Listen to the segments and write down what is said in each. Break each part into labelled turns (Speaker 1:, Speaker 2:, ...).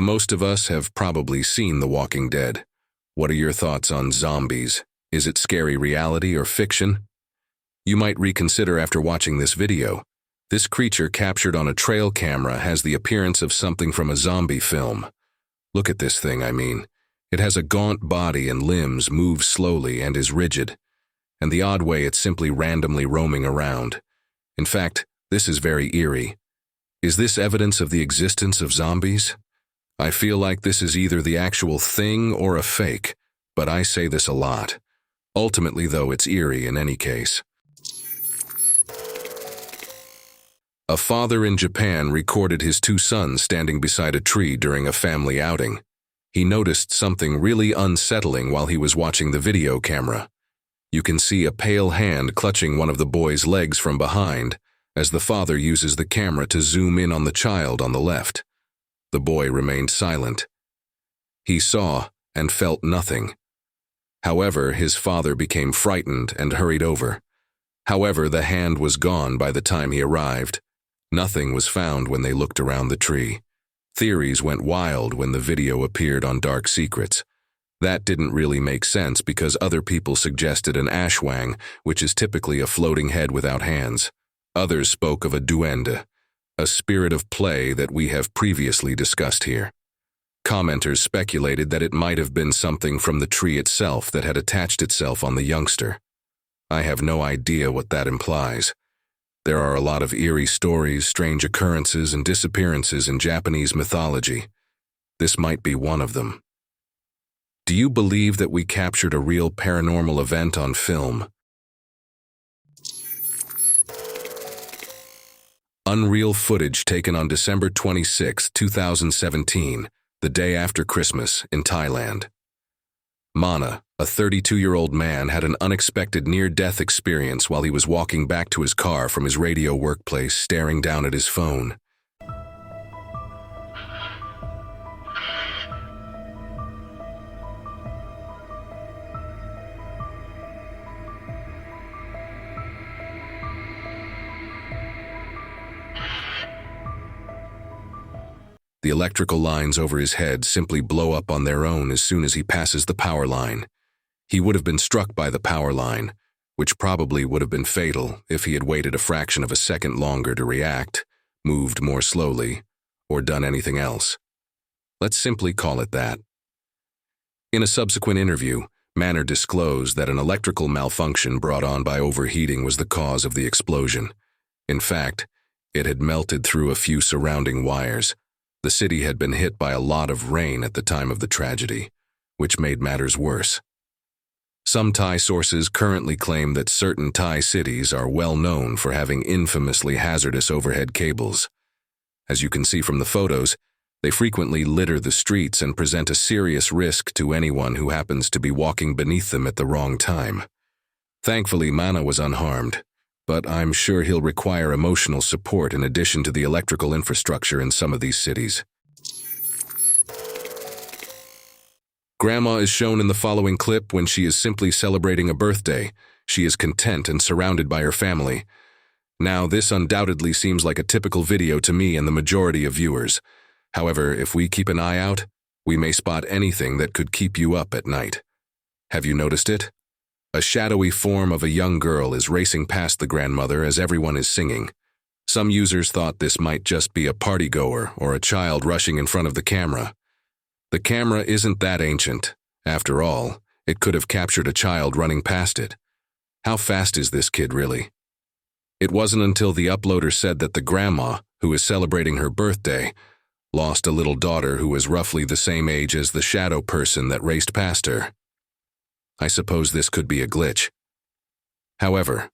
Speaker 1: The most of us have probably seen The Walking Dead. What are your thoughts on zombies? Is it scary reality or fiction? You might reconsider after watching this video. This creature captured on a trail camera has the appearance of something from a zombie film. Look at this thing, I mean. It has a gaunt body and limbs, moves slowly, and is rigid. And the odd way it's simply randomly roaming around. In fact, this is very eerie. Is this evidence of the existence of zombies? I feel like this is either the actual thing or a fake, but I say this a lot. Ultimately, though, it's eerie in any case. A father in Japan recorded his two sons standing beside a tree during a family outing. He noticed something really unsettling while he was watching the video camera. You can see a pale hand clutching one of the boy's legs from behind as the father uses the camera to zoom in on the child on the left. The boy remained silent. He saw and felt nothing. However, his father became frightened and hurried over. However, the hand was gone by the time he arrived. Nothing was found when they looked around the tree. Theories went wild when the video appeared on Dark Secrets. That didn't really make sense because other people suggested an ashwang, which is typically a floating head without hands. Others spoke of a duende, a spirit of play that we have previously discussed here. Commenters speculated that it might have been something from the tree itself that had attached itself on the youngster. I have no idea what that implies. There are a lot of eerie stories, strange occurrences, and disappearances in Japanese mythology. This might be one of them. Do you believe that we captured a real paranormal event on film? Unreal footage taken on December 26, 2017, the day after Christmas, in Thailand. Mana, a 32-year-old man, had an unexpected near-death experience while he was walking back to his car from his radio workplace, staring down at his phone. The electrical lines over his head simply blow up on their own as soon as he passes the power line. He would have been struck by the power line, which probably would have been fatal if he had waited a fraction of a second longer to react, moved more slowly, or done anything else. Let's simply call it that. In a subsequent interview, Manor disclosed that an electrical malfunction brought on by overheating was the cause of the explosion. In fact, it had melted through a few surrounding wires. The city had been hit by a lot of rain at the time of the tragedy, which made matters worse. Some Thai sources currently claim that certain Thai cities are well known for having infamously hazardous overhead cables. As you can see from the photos, they frequently litter the streets and present a serious risk to anyone who happens to be walking beneath them at the wrong time. Thankfully, Mana was unharmed, but I'm sure he'll require emotional support in addition to the electrical infrastructure in some of these cities. Grandma is shown in the following clip when she is simply celebrating a birthday. She is content and surrounded by her family. Now, this undoubtedly seems like a typical video to me and the majority of viewers. However, if we keep an eye out, we may spot anything that could keep you up at night. Have you noticed it? A shadowy form of a young girl is racing past the grandmother as everyone is singing. Some users thought this might just be a partygoer or a child rushing in front of the camera. The camera isn't that ancient. After all, it could have captured a child running past it. How fast is this kid really? It wasn't until the uploader said that the grandma, who is celebrating her birthday, lost a little daughter who was roughly the same age as the shadow person that raced past her. I suppose this could be a glitch. However,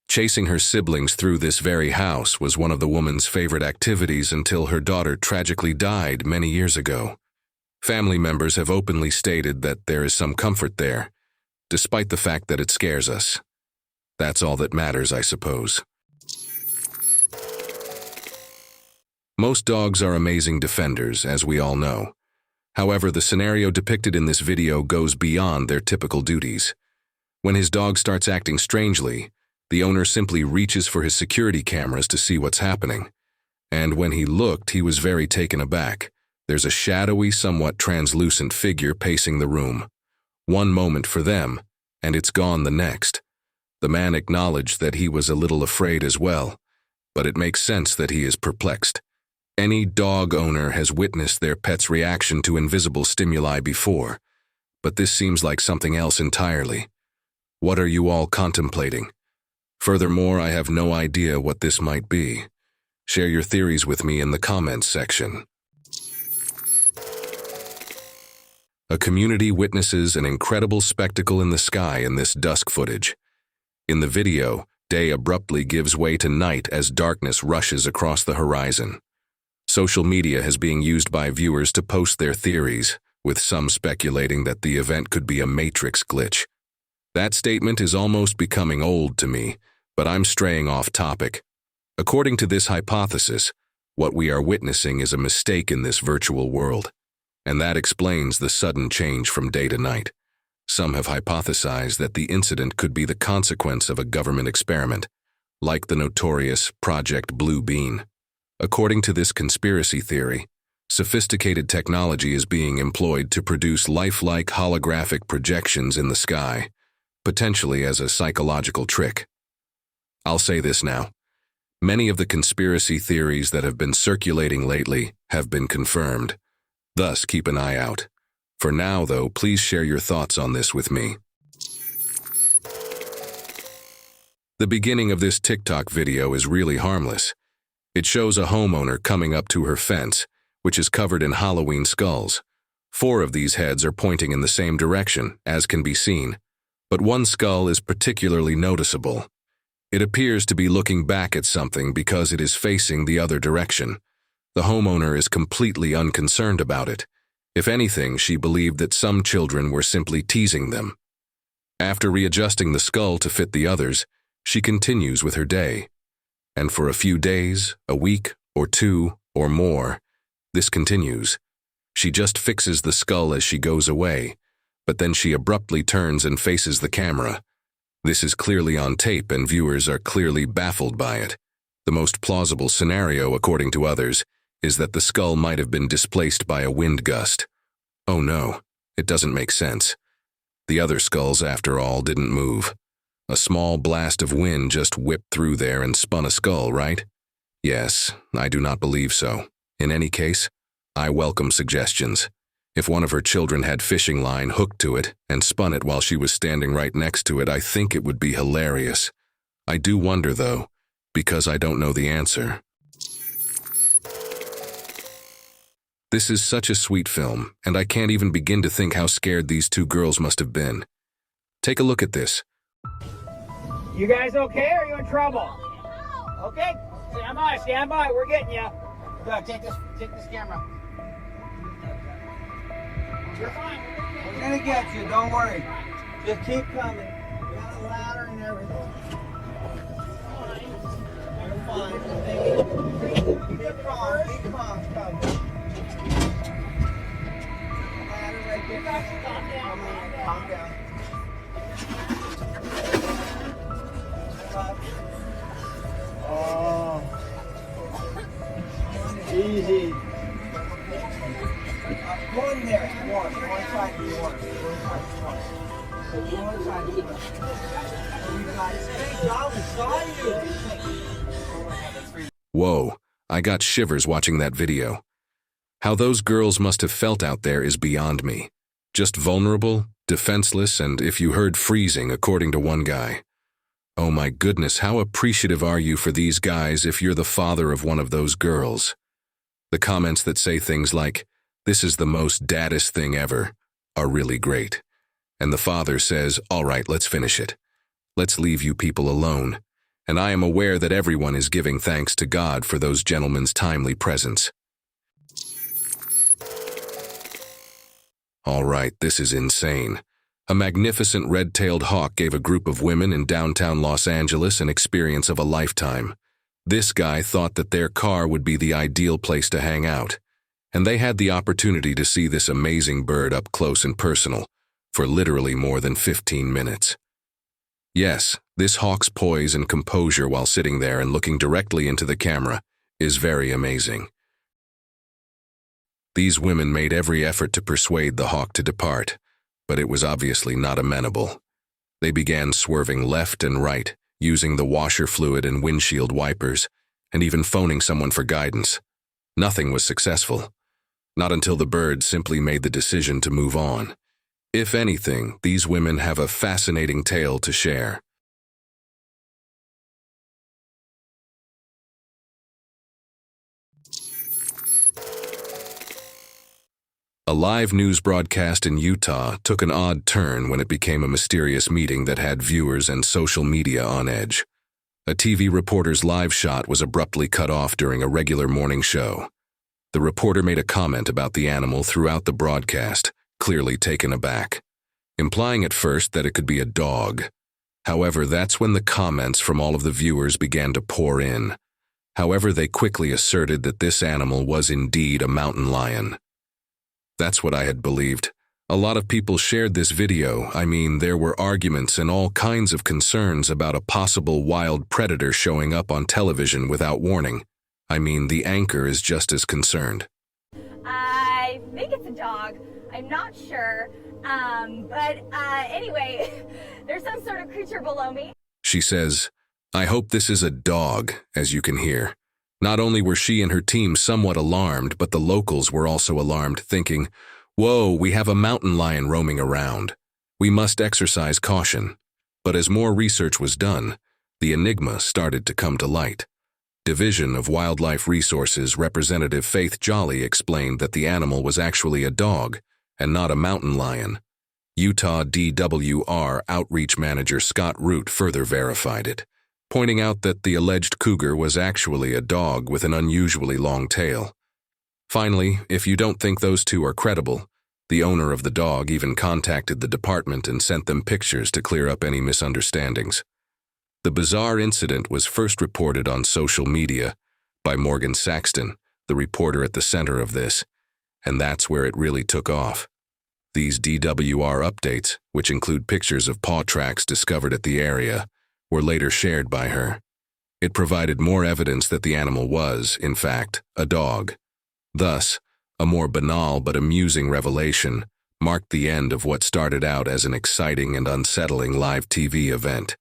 Speaker 1: chasing her siblings through this very house was one of the woman's favorite activities until her daughter tragically died many years ago. Family members have openly stated that there is some comfort there, despite the fact that it scares us. That's all that matters, I suppose. Most dogs are amazing defenders, as we all know. However, the scenario depicted in this video goes beyond their typical duties. When his dog starts acting strangely, the owner simply reaches for his security cameras to see what's happening. And when he looked, he was very taken aback, There's a shadowy, somewhat translucent figure pacing the room. One moment for them, and it's gone the next. The man acknowledged that he was a little afraid as well, but it makes sense that he is perplexed. Any dog owner has witnessed their pet's reaction to invisible stimuli before, but this seems like something else entirely. What are you all contemplating? Furthermore, I have no idea what this might be. Share your theories with me in the comments section. A community witnesses an incredible spectacle in the sky in this dusk footage. In the video, day abruptly gives way to night as darkness rushes across the horizon. Social media is being used by viewers to post their theories, with some speculating that the event could be a Matrix glitch. That statement is almost becoming old to me, but I'm straying off topic. According to this hypothesis, what we are witnessing is a mistake in this virtual world, and that explains the sudden change from day to night. Some have hypothesized that the incident could be the consequence of a government experiment, like the notorious Project Blue Bean. According to this conspiracy theory, sophisticated technology is being employed to produce lifelike holographic projections in the sky, potentially as a psychological trick. I'll say this now. Many of the conspiracy theories that have been circulating lately have been confirmed. Thus, keep an eye out. For now, though, please share your thoughts on this with me. The beginning of this TikTok video is really harmless. It shows a homeowner coming up to her fence, which is covered in Halloween skulls. 4 of these heads are pointing in the same direction, as can be seen, but one skull is particularly noticeable. It appears to be looking back at something because it is facing the other direction. The homeowner is completely unconcerned about it. If anything, she believed that some children were simply teasing them. After readjusting the skull to fit the others, she continues with her day. And for a few days, a week, or 2, or more, this continues. She just fixes the skull as she goes away, but then she abruptly turns and faces the camera. This is clearly on tape and viewers are clearly baffled by it. The most plausible scenario, according to others, is that the skull might have been displaced by a wind gust. Oh no, it doesn't make sense. The other skulls, after all, didn't move. A small blast of wind just whipped through there and spun a skull, right? Yes, I do not believe so. In any case, I welcome suggestions. If one of her children had fishing line hooked to it and spun it while she was standing right next to it, I think it would be hilarious. I do wonder, though, because I don't know the answer. This is such a sweet film, and I can't even begin to think how scared these 2 girls must have been. Take a look at this.
Speaker 2: You guys okay, or are you in trouble? Okay, stand by, we're getting you. Go, take this camera. You're fine.
Speaker 3: We're gonna get you, don't worry. Just keep coming. We got a ladder and everything. You're fine. Keep calm, come. Ladder right there. Calm down. Oh. Easy. Go in there. One side to the water. One side to the water. You guys, thank God we saw you.
Speaker 1: Whoa, I got shivers watching that video. How those girls must have felt out there is beyond me. Just vulnerable, defenseless, and if you heard freezing, according to one guy. Oh my goodness, how appreciative are you for these guys if you're the father of one of those girls? The comments that say things like, "This is the most daddest thing ever," are really great. And the father says, "All right, let's finish it. Let's leave you people alone." And I am aware that everyone is giving thanks to God for those gentlemen's timely presence. All right, this is insane. A magnificent red-tailed hawk gave a group of women in downtown Los Angeles an experience of a lifetime. This guy thought that their car would be the ideal place to hang out, and they had the opportunity to see this amazing bird up close and personal for literally more than 15 minutes. Yes, this hawk's poise and composure while sitting there and looking directly into the camera is very amazing. These women made every effort to persuade the hawk to depart, but it was obviously not amenable. They began swerving left and right, using the washer fluid and windshield wipers, and even phoning someone for guidance. Nothing was successful. Not until the bird simply made the decision to move on. If anything, these women have a fascinating tale to share. A live news broadcast in Utah took an odd turn when it became a mysterious meeting that had viewers and social media on edge. A TV reporter's live shot was abruptly cut off during a regular morning show. The reporter made a comment about the animal throughout the broadcast, clearly taken aback, implying at first that it could be a dog. However, that's when the comments from all of the viewers began to pour in. However, they quickly asserted that this animal was indeed a mountain lion. That's what I had believed. A lot of people shared this video. I mean, there were arguments and all kinds of concerns about a possible wild predator showing up on television without warning. I mean, the anchor is just as concerned.
Speaker 4: I think it's a dog. I'm not sure. But anyway, there's some sort of creature below me.
Speaker 1: She says, "I hope this is a dog," as you can hear. Not only were she and her team somewhat alarmed, but the locals were also alarmed, thinking, "Whoa, we have a mountain lion roaming around. We must exercise caution." But as more research was done, the enigma started to come to light. Division of Wildlife Resources Representative Faith Jolly explained that the animal was actually a dog and not a mountain lion. Utah DWR Outreach Manager Scott Root further verified it, pointing out that the alleged cougar was actually a dog with an unusually long tail. Finally, if you don't think those two are credible, the owner of the dog even contacted the department and sent them pictures to clear up any misunderstandings. The bizarre incident was first reported on social media by Morgan Saxton, the reporter at the center of this, and that's where it really took off. These DWR updates, which include pictures of paw tracks discovered at the area, were later shared by her. It provided more evidence that the animal was, in fact, a dog. Thus, a more banal but amusing revelation marked the end of what started out as an exciting and unsettling live TV event.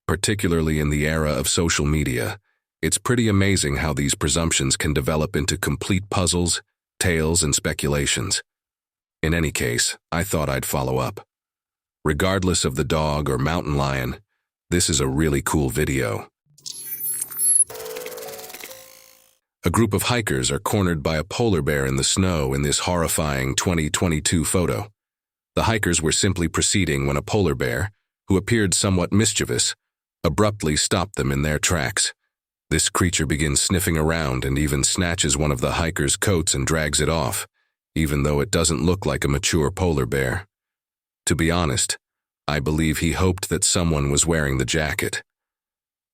Speaker 1: Particularly in the era of social media, it's pretty amazing how these presumptions can develop into complete puzzles, tales, and speculations. In any case, I thought I'd follow up. Regardless of the dog or mountain lion, this is a really cool video. A group of hikers are cornered by a polar bear in the snow in this horrifying 2022 photo. The hikers were simply proceeding when a polar bear, who appeared somewhat mischievous, abruptly stopped them in their tracks. This creature begins sniffing around and even snatches one of the hikers' coats and drags it off, even though it doesn't look like a mature polar bear. To be honest, I believe he hoped that someone was wearing the jacket.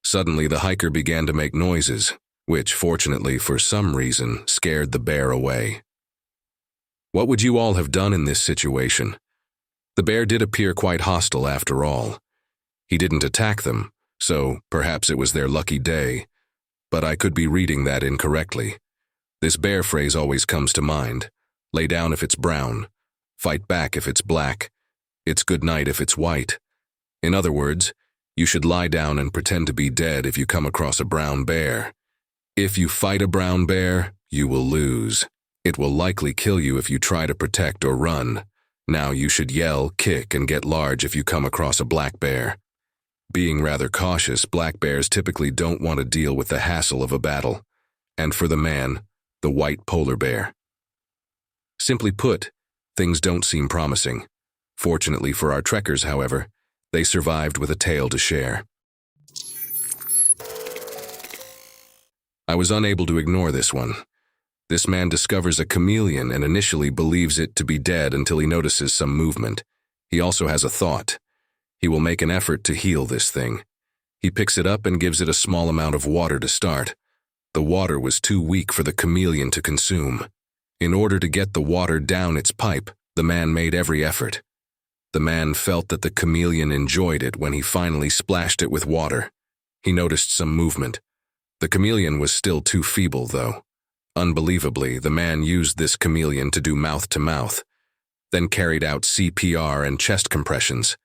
Speaker 1: Suddenly, the hiker began to make noises, which, fortunately for some reason, scared the bear away. What would you all have done in this situation? The bear did appear quite hostile after all. He didn't attack them, so perhaps it was their lucky day, but I could be reading that incorrectly. This bear phrase always comes to mind. Lay down if it's brown, fight back if it's black, it's good night if it's white. In other words, you should lie down and pretend to be dead if you come across a brown bear. If you fight a brown bear, you will lose. It will likely kill you if you try to protect or run. Now you should yell, kick, and get large if you come across a black bear. Being rather cautious, black bears typically don't want to deal with the hassle of a battle. And for the man, the white polar bear. Simply put, things don't seem promising. Fortunately for our trekkers, however, they survived with a tale to share. I was unable to ignore this one. This man discovers a chameleon and initially believes it to be dead until he notices some movement. He also has a thought. He will make an effort to heal this thing. He picks it up and gives it a small amount of water to start. The water was too weak for the chameleon to consume. In order to get the water down its pipe, the man made every effort. The man felt that the chameleon enjoyed it when he finally splashed it with water. He noticed some movement. The chameleon was still too feeble, though. Unbelievably, the man used this chameleon to do mouth-to-mouth, then carried out CPR and chest compressions.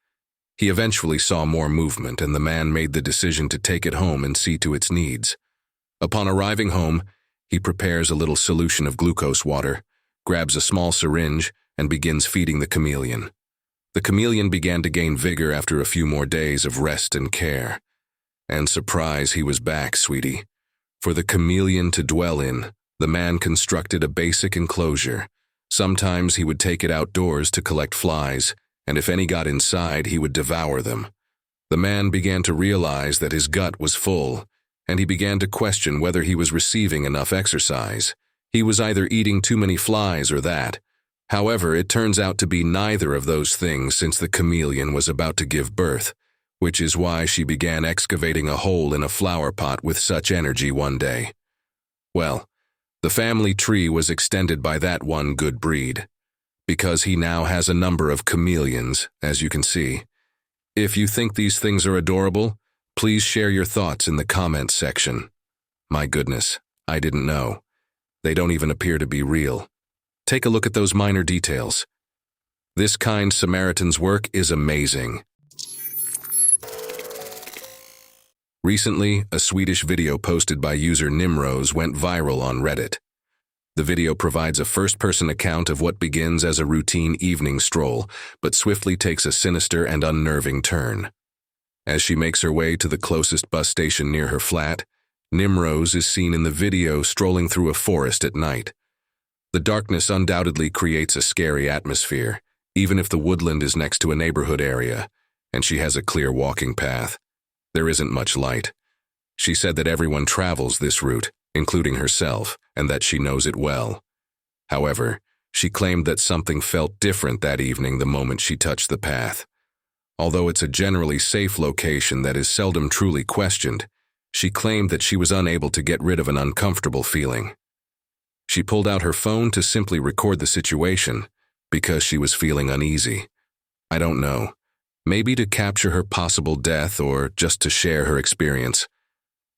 Speaker 1: He eventually saw more movement, and the man made the decision to take it home and see to its needs. Upon arriving home, he prepares a little solution of glucose water, grabs a small syringe, and begins feeding the chameleon. The chameleon began to gain vigor after a few more days of rest and care. And surprise, he was back, sweetie. For the chameleon to dwell in, the man constructed a basic enclosure. Sometimes he would take it outdoors to collect flies, and if any got inside, he would devour them. The man began to realize that his gut was full, and he began to question whether he was receiving enough exercise. He was either eating too many flies or that. However, it turns out to be neither of those things, since the chameleon was about to give birth, which is why she began excavating a hole in a flower pot with such energy one day. Well, the family tree was extended by that one good breed, because he now has a number of chameleons, as you can see. If you think these things are adorable, please share your thoughts in the comments section. My goodness, I didn't know. They don't even appear to be real. Take a look at those minor details. This kind Samaritan's work is amazing. Recently, a Swedish video posted by user Nimrose went viral on Reddit. The video provides a first-person account of what begins as a routine evening stroll, but swiftly takes a sinister and unnerving turn. As she makes her way to the closest bus station near her flat, Nimrose is seen in the video strolling through a forest at night. The darkness undoubtedly creates a scary atmosphere, even if the woodland is next to a neighborhood area, and she has a clear walking path. There isn't much light. She said that everyone travels this route, including herself, and that she knows it well. However, she claimed that something felt different that evening the moment she touched the path. Although it's a generally safe location that is seldom truly questioned, she claimed that she was unable to get rid of an uncomfortable feeling. She pulled out her phone to simply record the situation because she was feeling uneasy. I don't know. Maybe to capture her possible death or just to share her experience.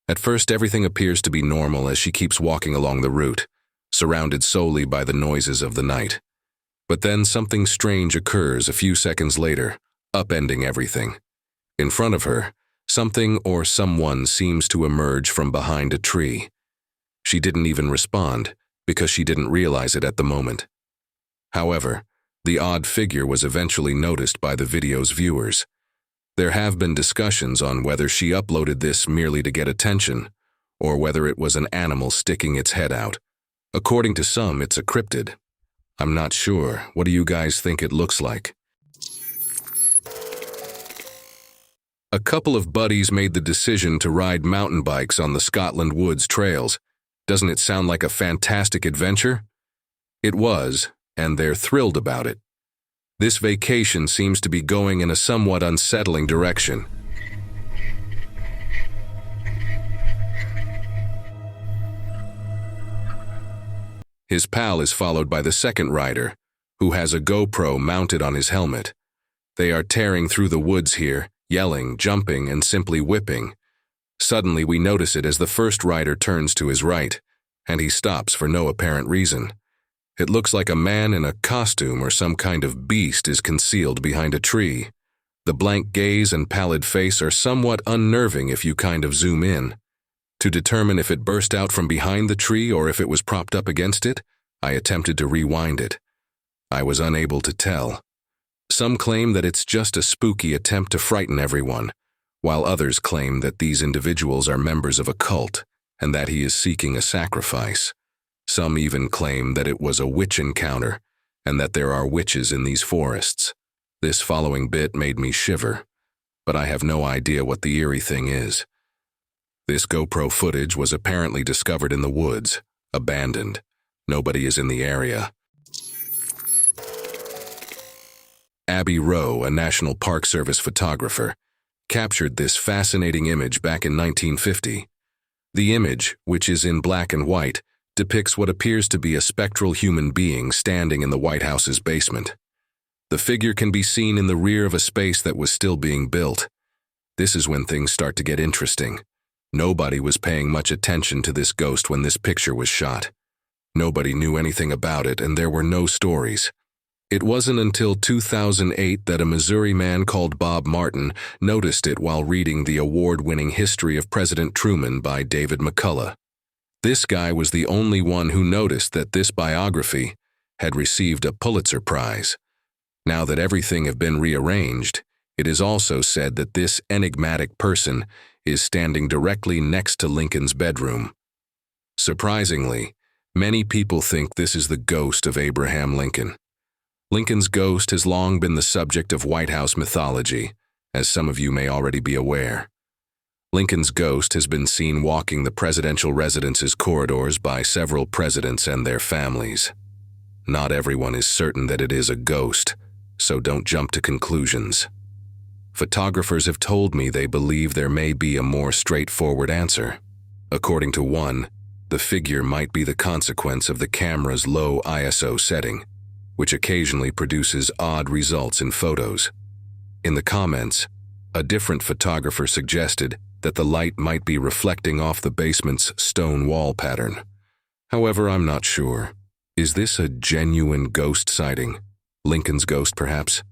Speaker 1: At first, everything appears to be normal as she keeps walking along the route, surrounded solely by the noises of the night. But then something strange occurs a few seconds later, upending everything. In front of her, something or someone seems to emerge from behind a tree. She didn't even respond because she didn't realize it at the moment. However, the odd figure was eventually noticed by the video's viewers. There have been discussions on whether she uploaded this merely to get attention, or whether it was an animal sticking its head out. According to some, it's a cryptid. I'm not sure. What do you guys think it looks like? A couple of buddies made the decision to ride mountain bikes on the Scotland Woods trails. Doesn't it sound like a fantastic adventure? It was, and they're thrilled about it. This vacation seems to be going in a somewhat unsettling direction. His pal is followed by the second rider, who has a GoPro mounted on his helmet. They are tearing through the woods here, yelling, jumping, and simply whipping. Suddenly we notice it as the first rider turns to his right, and he stops for no apparent reason. It looks like a man in a costume or some kind of beast is concealed behind a tree. The blank gaze and pallid face are somewhat unnerving if you kind of zoom in. To determine if it burst out from behind the tree or if it was propped up against it, I attempted to rewind it. I was unable to tell. Some claim that it's just a spooky attempt to frighten everyone, while others claim that these individuals are members of a cult and that he is seeking a sacrifice. Some even claim that it was a witch encounter and that there are witches in these forests. This following bit made me shiver, but I have no idea what the eerie thing is. This GoPro footage was apparently discovered in the woods, abandoned. Nobody is in the area. Abby Rowe, a National Park Service photographer, captured this fascinating image back in 1950. The image, which is in black and white, depicts what appears to be a spectral human being standing in the White House's basement. The figure can be seen in the rear of a space that was still being built. This is when things start to get interesting. Nobody was paying much attention to this ghost when this picture was shot. Nobody knew anything about it, and there were no stories. It wasn't until 2008 that a Missouri man called Bob Martin noticed it while reading the award-winning History of President Truman by David McCullough. This guy was the only one who noticed that this biography had received a Pulitzer Prize. Now that everything had been rearranged, it is also said that this enigmatic person is standing directly next to Lincoln's bedroom. Surprisingly, many people think this is the ghost of Abraham Lincoln. Lincoln's ghost has long been the subject of White House mythology, as some of you may already be aware. Lincoln's ghost has been seen walking the presidential residence's corridors by several presidents and their families. Not everyone is certain that it is a ghost, so don't jump to conclusions. Photographers have told me they believe there may be a more straightforward answer. According to one, the figure might be the consequence of the camera's low ISO setting, which occasionally produces odd results in photos. In the comments, a different photographer suggested that the light might be reflecting off the basement's stone wall pattern. However, I'm not sure. Is this a genuine ghost sighting? Lincoln's ghost, perhaps?